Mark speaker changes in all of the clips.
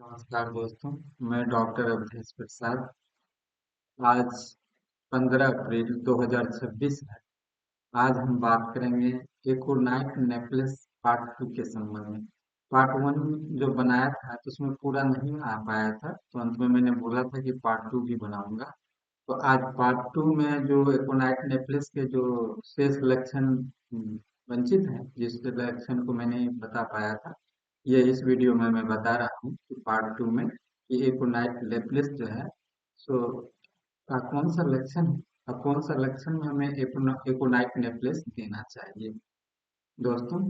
Speaker 1: नमस्कार दोस्तों। मैं डॉक्टर अवधेश प्रसाद। आज 15 अप्रैल 2026 है। आज हम बात करेंगे एकोनाइट नेकलेस पार्ट 2 के संबंध में। पार्ट 1 जो बनाया था तो उसमें पूरा नहीं आ पाया था, तो अंत में मैंने बोला था कि पार्ट 2 भी बनाऊंगा। तो आज पार्ट 2 में जो एकोनाइट नेकलेस के जो शेष लक्षण वंचित हैं, जिस लक्षण को मैंने बता पाया था, ये इस वीडियो में मैं बता रहा हूँ कि पार्ट 2 में कि एकोनाइट नेकलेस जो है सो का कौन सा लक्षण है और कौन सा लक्षण में हमें एकोनाइट नेकलेस देना चाहिए। दोस्तों,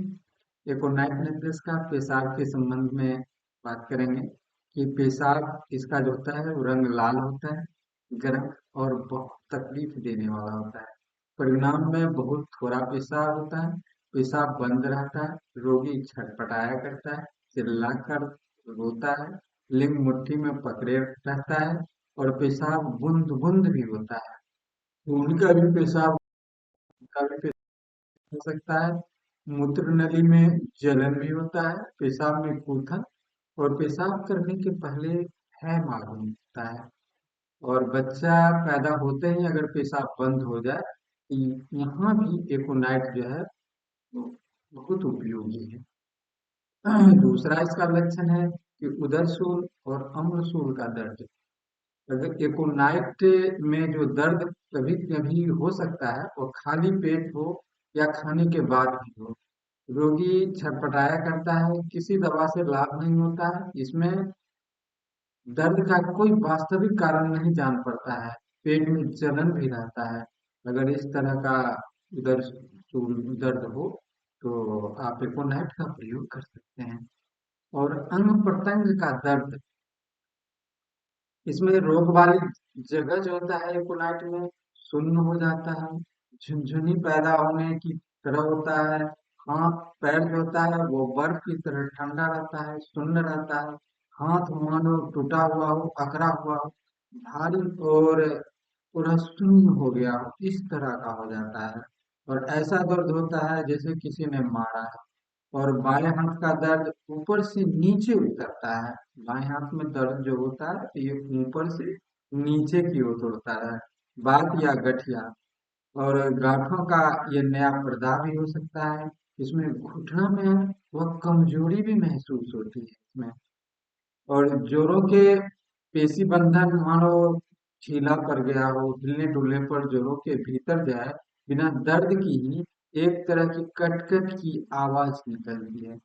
Speaker 1: एकोनाइट नेकलेस का पेशाब के संबंध में बात करेंगे कि पेशाब इसका जो होता है वो रंग लाल होता है, गर्म और बहुत तकलीफ देने वाला होता है। परिणाम में बहुत थोड़ा पेशाब होता है, पेशाब बंद रहता है, रोगी छटपटाया करता है, चिल्लाकर रोता है, लिंग मुट्ठी में पकड़े रहता है और पेशाब बूंद बूंद भी होता है। खून का भी पेशाब का भी हो सकता है। मूत्र नली में जलन भी होता है, पेशाब में कूथन और पेशाब करने के पहले है मालूम होता है। और बच्चा पैदा होते ही अगर पेशाब बंद हो जाए तो यहाँ भी एकोनाइट जो है वो बहुत उपयोगी है। दूसरा इसका लक्षण है कि उदरसूल और अम्लसूल का दर्द। अगर एकोनाइट में जो दर्द कभी कभी हो सकता है वो खाली पेट हो या खाने के बाद भी हो। रोगी छटपटाया करता है, किसी दवा से लाभ नहीं होता है। इसमें दर्द का कोई वास्तविक कारण नहीं जान पड़ता है, पेट में जलन भी रहता है। अगर इस तरह का उधर दर्द हो तो आप एकोनाइट का प्रयोग कर सकते हैं। और अंग प्रत्यंग का दर्द, इसमें रोग वाली जगह जो होता है एकोनाइट में शून्य हो जाता है, झुनझुनी पैदा होने की तरह होता है। हाथ पैर जो होता है वो बर्फ की तरह ठंडा रहता है, शून्य रहता है। हाथ मानो टूटा हुआ हो, अकड़ा हुआ हो, भारी और पूरा शून्य हो गया हो, इस तरह का हो जाता है। और ऐसा दर्द होता है जैसे किसी ने मारा है। और बाएं हाथ का दर्द ऊपर से नीचे उतरता है। बाएं हाथ में दर्द जो होता है तो ये ऊपर से नीचे की ओर उड़ता है। बात या गठिया और गांठों का ये नया पर्दा भी हो सकता है। इसमें घुटना में वह कमजोरी भी महसूस होती है इसमें। और जोड़ों के पेशी बंधन मानो ढीला पड़ गया हो, हिलने डुलने पर जोड़ों के भीतर जाए बिना दर्द की ही एक तरह की कट-कट की आवाज निकलती है।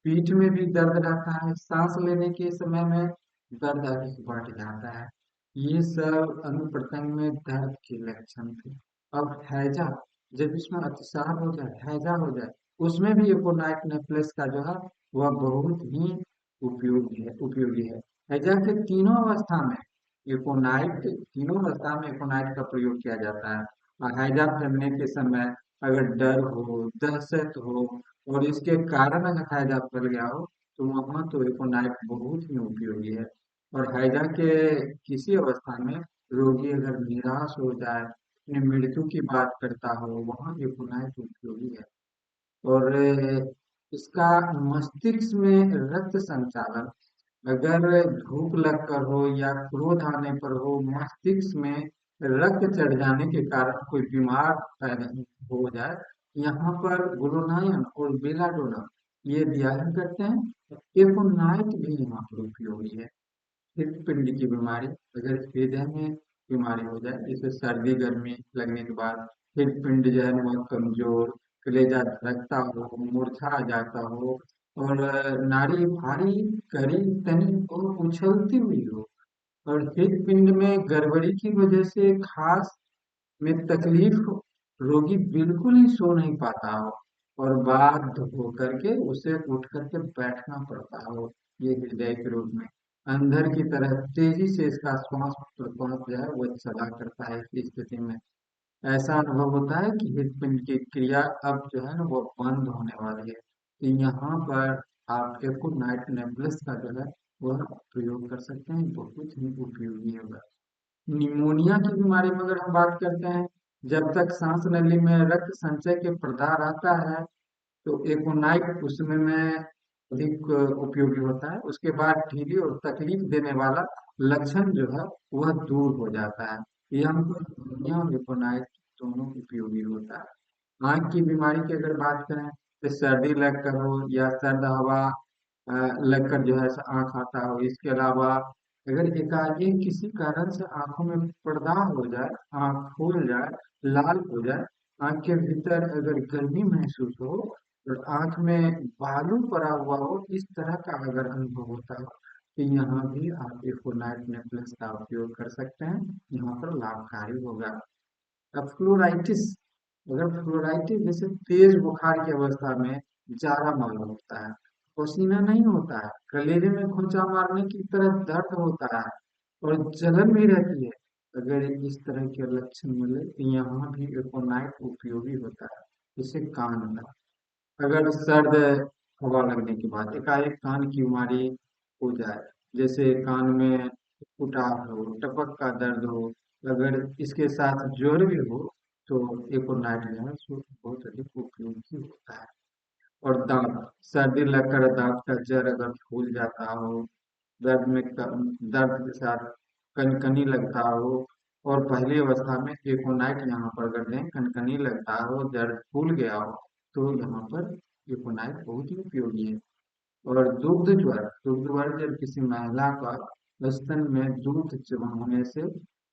Speaker 1: पीठ में भी दर्द रहता है, सांस लेने के समय में दर्द अधिक बढ़ जाता है। ये सब अंग प्रत्यंग में दर्द के लक्षण थे। अब हैजा, जब इसमें अतिसार हो जाए, हैजा हो जाए, उसमें भी एकोनाइट नेकलेस का जो है वह बहुत ही उपयोगी है। हैजा के तीनों अवस्था में तीनों अवस्था में एकोनाइट का प्रयोग किया जाता है। और हैजा फैलने के समय अगर डर हो, दहशत हो और इसके कारण अगर हैजा फैल गया हो तो वहां तो एकोनाइट बहुत ही उपयोगी है। और हैजा के किसी अवस्था में रोगी अगर निराश हो जाए, अपनी मृत्यु की बात करता हो, वहां एकोनाइट उपयोगी है। और इसका मस्तिष्क में रक्त संचालन, अगर भूख लगकर हो या क्रोध आने पर हो, मस्तिष्क में रक्त चढ़ जाने के कारण कोई बीमार पैदा हो जाए, यहाँ पर ग्लूटाथियोन और बेलाडोना ये दिया करते हैं। एकोनाइट भी यहाँ पर उपयोगी है। हृदपिंड की बीमारी, अगर हृदय में बीमारी हो जाए जैसे सर्दी गर्मी लगने के बाद हृदपिंड जो है वो कमजोर, कलेजा धड़कता हो, मूर्छा आ जाता हो और नाड़ी भारी करी तनी और उछलती हुई हो और हृदपिंड में गड़बड़ी की वजह से खास में तकलीफ हो, रोगी बिल्कुल ही सो नहीं पाता हो और बाध्य होकर के उसे उठ करके बैठना पड़ता हो। ये हृदय के रोग में अंधर की तरह तेजी से इसका श्वास प्रश्वास जो है वो चला करता है। इस स्थिति में ऐसा अनुभव होता है कि हृदपिंड की क्रिया अब जो है ना वो बंद होने वाली है। तो यहाँ पर आप एकोनाइट नेबुलस का जो है वह प्रयोग कर सकते हैं, बहुत ही उपयोगी होगा। निमोनिया की बीमारी में अगर हम बात करते हैं, जब तक सांस नली में रक्त संचय के प्रदार आता है तो एकोनाइट उसमें में अधिक उपयोगी होता है। उसके बाद ढीली और तकलीफ देने वाला लक्षण जो है वह दूर हो जाता है। ये हमको दुनिया और लिपोनाइट दोनों उपयोगी होता है। आंख की बीमारी की अगर बात करें तो सर्दी लगकर हो या सर्द हवा लगकर जो है आंख आता हो, इसके अलावा अगर एकाएक किसी कारण से आंखों में पर्दा हो जाए, आंख फूल जाए, लाल हो जाए, आंख के भीतर अगर गर्मी महसूस हो और आंख में बालू पड़ा हुआ हो, इस तरह का अगर अनुभव होता हो तो यहाँ भी आप एकोनाइट नेकलेस का उपयोग कर सकते हैं। यहाँ पर लाभकारी होगा। अब फ्लोराइटिस, अगर फ्लोराइटिस जैसे तेज बुखार की अवस्था में जारा मालूम होता है, पसीना नहीं होता है, कलेजे में खोंचा मारने की तरह दर्द होता है और जलन भी रहती है, अगर इस तरह के लक्षण मिले तो यहाँ भी एकोनाइट उपयोगी होता है। इससे कान का, अगर सर्द हवा लगने के बाद एकाएक कान की बीमारी हो जाए, जैसे कान में उठाव हो, टपक का दर्द हो, अगर इसके साथ ज्वर भी हो तो एकोनाइट जो है सो बहुत अधिक उपयोगी होता है। और दांत, सर्दी लगकर दांत का जड़ अगर फूल जाता हो, दर्द के साथ कनकनी लगता हो और पहली अवस्था में एकोनाइट यहाँ पर अगर दें, कनकनी लगता हो, दर्द फूल गया हो, तो यहाँ पर एकोनाइट बहुत ही उपयोगी है। और दुग्ध ज्वर जब किसी महिला का स्तन में दूध जमा होने से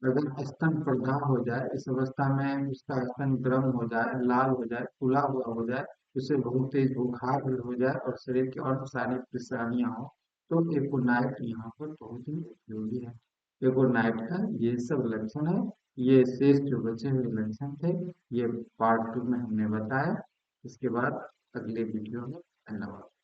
Speaker 1: अगर स्तन प्रदाह हो जाए, इस अवस्था में उसका स्तन गर्म हो जाए, लाल हो जाए, फूला हुआ हो जाए, उसे बहुत तेज बुखार भी हो जाए और शरीर की और सारी परेशानियां हो, तो एकोनाइट यहाँ पर बहुत ही उपयोगी है। एकोनाइट का ये सब लक्षण है। ये शेष जो बचे हुए लक्षण थे, ये पार्ट 2 में हमने बताया। इसके बाद अगले वीडियो में। धन्यवाद।